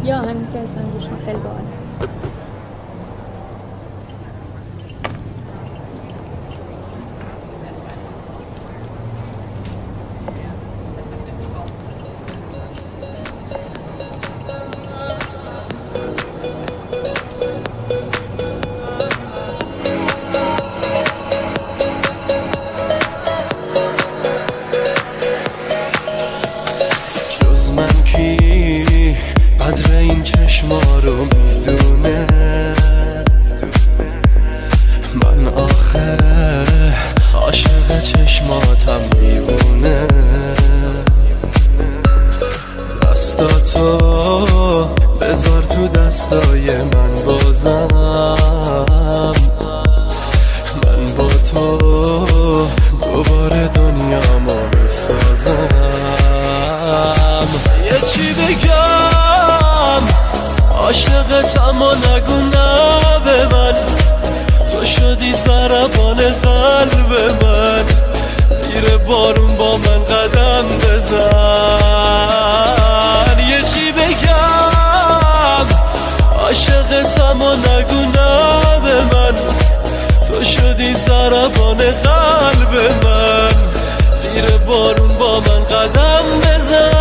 یا همین که اصلا گوش کن، خیلی باحال. جز من کی قدر این چشما رو میدونه؟ من آخه عاشق چشماتم دیوونه. دستاتو بذار تو دستای من بازم، من با تو دوباره دنیامو بسازم. یه چی بگم عاشقتم و نگو نه به من، تو شدی ضربان قلب من، زیر بارون با من قدم بزن. یه چی بگم عاشقتم و نگو نه به من، تو شدی ضربان قلب من، زیر بارون با من قدم بزن.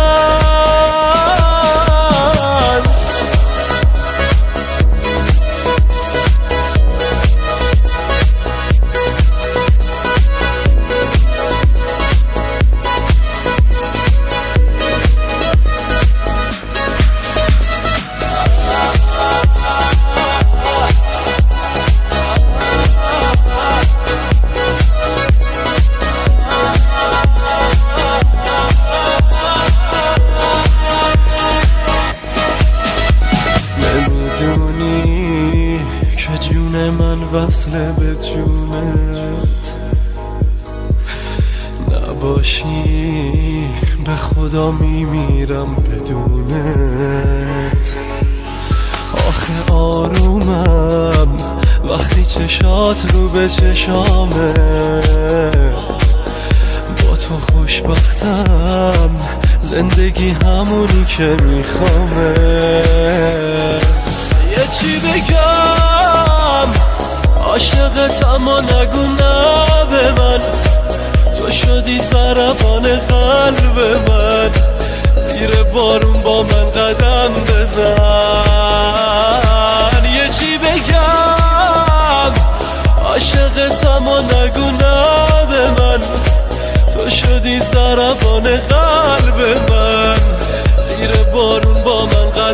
نمیدونی که جون من وصله به جونت، نباشی به خدا میمیرم بدونت. آخه آرومم وقتی چشات رو به چشامه، با تو خوشبختم زندگی همونی که میخوامه. یه چی بگم عاشقتم و نگو نه به من، تو شدی ضربان قلب من، زیر بارون با من قدم بزن. یه چی بگم عاشقتم و نگو نه به من، تو شدی ضربان قلب من، زیر بارون با من قدم